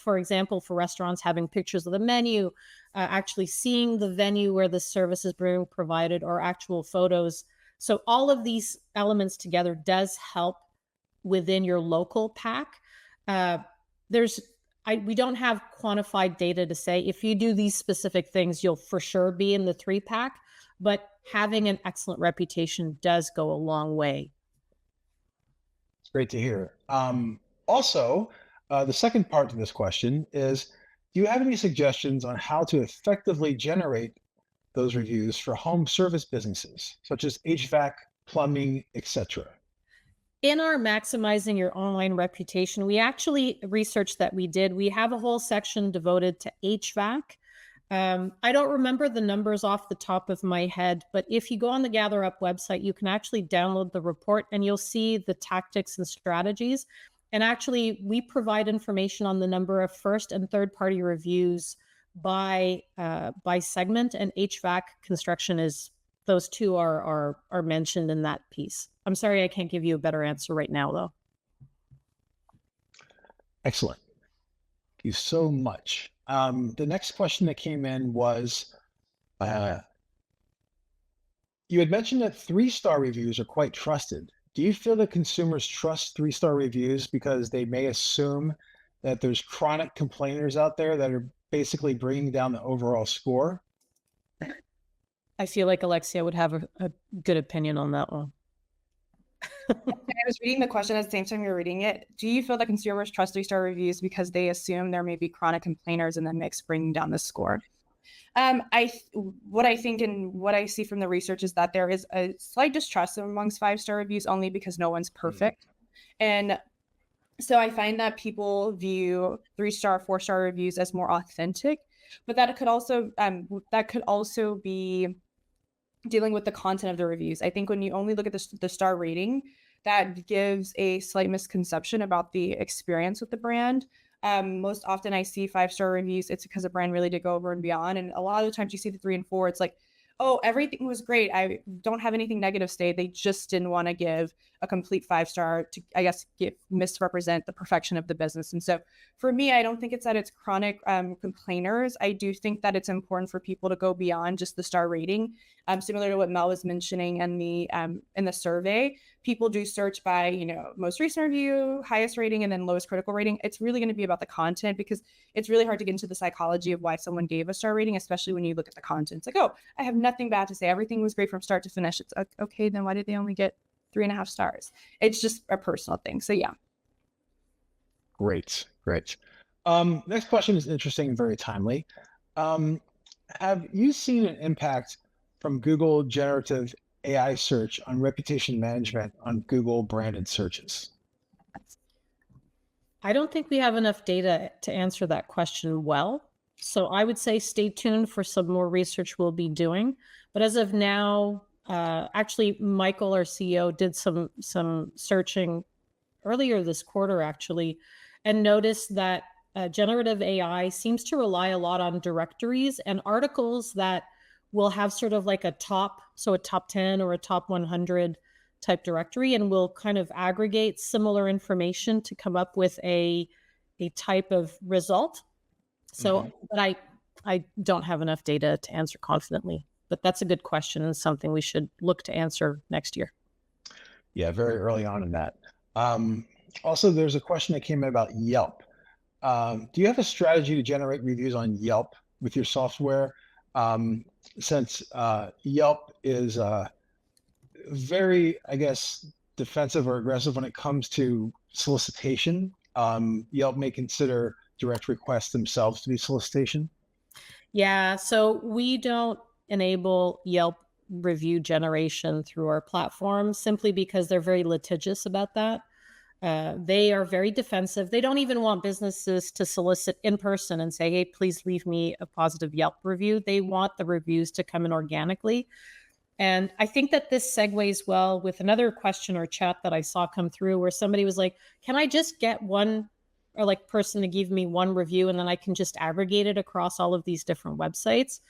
B: for example, for restaurants, having pictures of the menu, actually seeing the venue where the service is being provided, or actual photos. So all of these elements together does help within your local pack. We don't have quantified data to say if you do these specific things, you'll for sure be in the 3-pack, but having an excellent reputation does go a long way.
A: It's great to hear. Also, the second part to this question is, do you have any suggestions on how to effectively generate those reviews for home service businesses, such as HVAC, plumbing, etc.?
B: In our maximizing your online reputation, we actually research that we did. We have a whole section devoted to HVAC. I don't remember the numbers off the top of my head, but if you go on the GatherUp website, you can actually download the report and you'll see the tactics and strategies. And actually, we provide information on the number of first and third party reviews by segment, and HVAC construction is, those two are mentioned in that piece. I'm sorry I can't give you a better answer right now, though.
A: Excellent. Thank you so much. The next question that came in was, you had mentioned that 3-star reviews are quite trusted. Do you feel that consumers trust 3-star reviews because they may assume that there's chronic complainers out there that are basically bringing down the overall score?
B: I feel like Alexia would have a good opinion on that one.
C: I was reading the question at the same time you're reading it. Do you feel that consumers trust 3-star reviews because they assume there may be chronic complainers in the mix bringing down the score? What I think and what I see from the research is that there is a slight distrust amongst 5-star reviews only because no one's perfect. And so I find that people view 3-star, 4-star reviews as more authentic, but that could also be dealing with the content of the reviews. I think when you only look at the star rating, that gives a slight misconception about the experience with the brand. Most often I see 5-star reviews, it's because a brand really did go over and beyond. And a lot of the times you see the 3 and 4, it's like, oh, everything was great. I don't have anything negative to say. They just didn't want to give a complete 5-star to, I guess, misrepresent the perfection of the business. And so for me, I don't think it's that it's chronic complainers. I do think that it's important for people to go beyond just the star rating. Similar to what Mel was mentioning in the survey, people do search by, most recent review, highest rating, and then lowest critical rating. It's really going to be about the content because it's really hard to get into the psychology of why someone gave a star rating, especially when you look at the content. It's like, oh, I have nothing bad to say. Everything was great from start to finish. It's okay, then why did they only get 3.5 stars? It's just a personal thing. So yeah.
A: Great. Next question is interesting and very timely. Have you seen an impact from Google generative AI search on reputation management on Google branded searches?
B: I don't think we have enough data to answer that question well. So I would say stay tuned for some more research we'll be doing. But as of now, actually, Michael, our CEO, did some searching earlier this quarter, actually, and noticed that generative AI seems to rely a lot on directories and articles that will have sort of like a top 10 or a top 100 type directory, and will kind of aggregate similar information to come up with a type of result. So, but I don't have enough data to answer confidently, but that's a good question and something we should look to answer next year.
A: Yeah, very early on in that. Also, there's a question that came in about Yelp. Do you have a strategy to generate reviews on Yelp with your software? Since Yelp is very, I guess, defensive or aggressive when it comes to solicitation, Yelp may consider direct requests themselves to be solicitation.
B: Yeah, so we don't enable Yelp review generation through our platform simply because they're very litigious about that. They are very defensive. They don't even want businesses to solicit in person and say, hey, please leave me a positive Yelp review. They want the reviews to come in organically. And I think that this segues well with another question or chat that I saw come through where somebody was like, can I just get one or like person to give me one review and then I can just aggregate it across all of these different websites?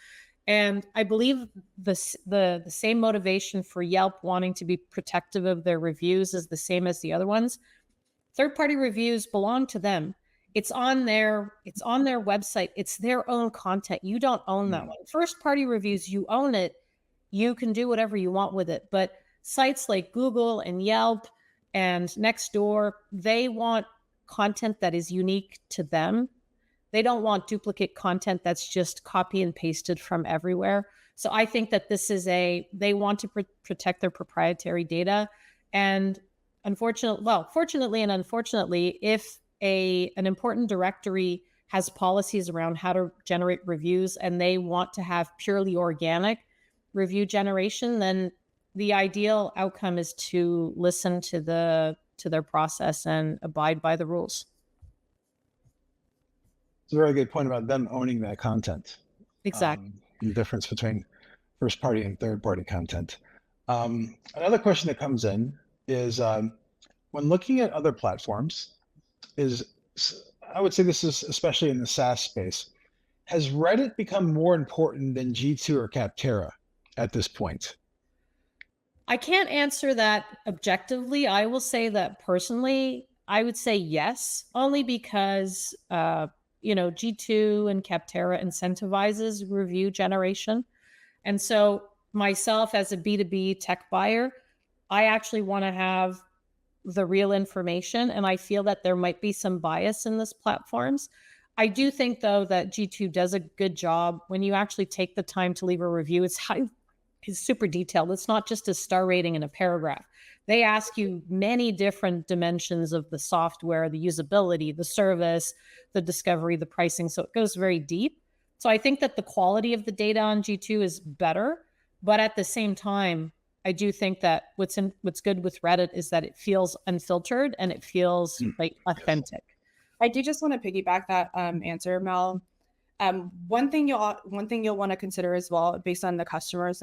B: And I believe the same motivation for Yelp wanting to be protective of their reviews is the same as the other ones. Third-party reviews belong to them. It's on their website. It's their own content. You don't own that one. First-party reviews, you own it. You can do whatever you want with it. But sites like Google and Yelp and Nextdoor, they want content that is unique to them. They don't want duplicate content that's just copy and pasted from everywhere. So I think that they want to protect their proprietary data. And fortunately and unfortunately, if an important directory has policies around how to generate reviews and they want to have purely organic review generation, then the ideal outcome is to listen to their process and abide by the rules.
A: It's a very good point about them owning that content.
B: Exactly.
A: The difference between first party and third party content. Another question that comes in is when looking at other platforms, I would say this is especially in the SaaS space, has Reddit become more important than G2 or Capterra at this point?
B: I can't answer that objectively. I will say that personally, I would say yes, only because G2 and Capterra incentivizes review generation. And so myself as a B2B tech buyer, I actually want to have the real information. And I feel that there might be some bias in this platforms. I do think though that G2 does a good job when you actually take the time to leave a review. It's super detailed. It's not just a star rating in a paragraph. They ask you many different dimensions of the software, the usability, the service, the discovery, the pricing. So it goes very deep. So I think that the quality of the data on G2 is better, but at the same time, I do think that what's good with Reddit is that it feels unfiltered and it feels like authentic.
C: I do just want to piggyback that answer, Mel. One thing you'll want to consider as well, based on the customers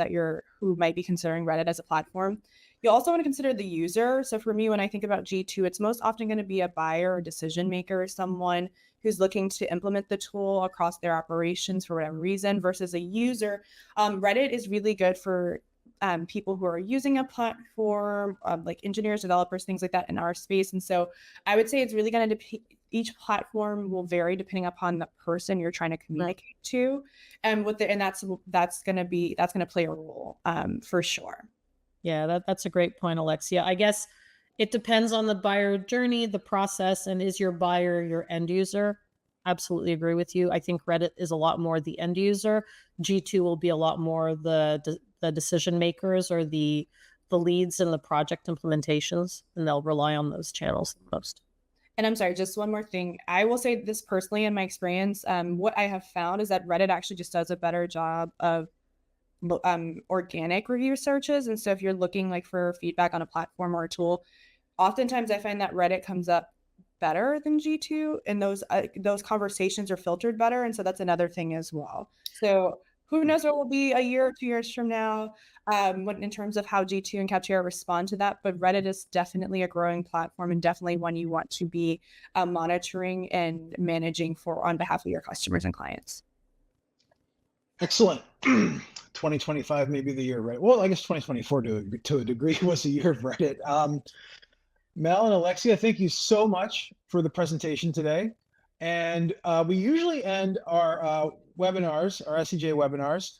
C: who might be considering Reddit as a platform, you'll also want to consider the user. So for me, when I think about G2, it's most often going to be a buyer or decision maker, someone who's looking to implement the tool across their operations for whatever reason, versus a user. Reddit is really good for people who are using a platform, like engineers, developers, things like that in our space. And so I would say it's really going to each platform will vary depending upon the person you're trying to communicate to, and that's going to play a role for sure.
B: Yeah, that's a great point, Alexia. I guess it depends on the buyer journey, the process, and is your buyer your end user? Absolutely agree with you. I think Reddit is a lot more the end user. G2 will be a lot more the decision makers or the leads in the project implementations, and they'll rely on those channels the most.
C: And I'm sorry, just one more thing. I will say this personally in my experience, what I have found is that Reddit actually just does a better job of organic review searches. And so if you're looking like for feedback on a platform or a tool, oftentimes I find that Reddit comes up better than G2, and those conversations are filtered better. And so that's another thing as well. So who knows what will be a year or 2 years from now in terms of how G2 and Capterra respond to that. But Reddit is definitely a growing platform and definitely one you want to be monitoring and managing on behalf of your customers and clients.
A: Excellent. 2025 may be the year, right? Well, I guess 2024 to a degree was the year of Reddit. Mel and Alexia, thank you so much for the presentation today. And we usually end our webinars, our SEJ webinars,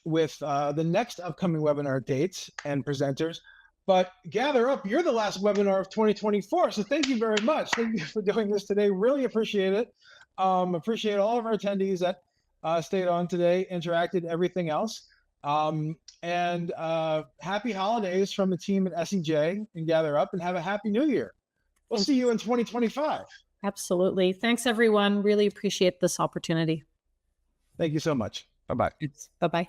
A: with the next upcoming webinar dates and presenters. But GatherUp, you're the last webinar of 2024. So thank you very much. Thank you for doing this today. Really appreciate it. Appreciate all of our attendees that stayed on today, interacted, everything else. And happy holidays from the team at SEJ and GatherUp, and have a happy new year. We'll see you in 2025.
B: Absolutely. Thanks, everyone. Really appreciate this opportunity.
A: Thank you so much. Bye-bye.
B: Bye-bye.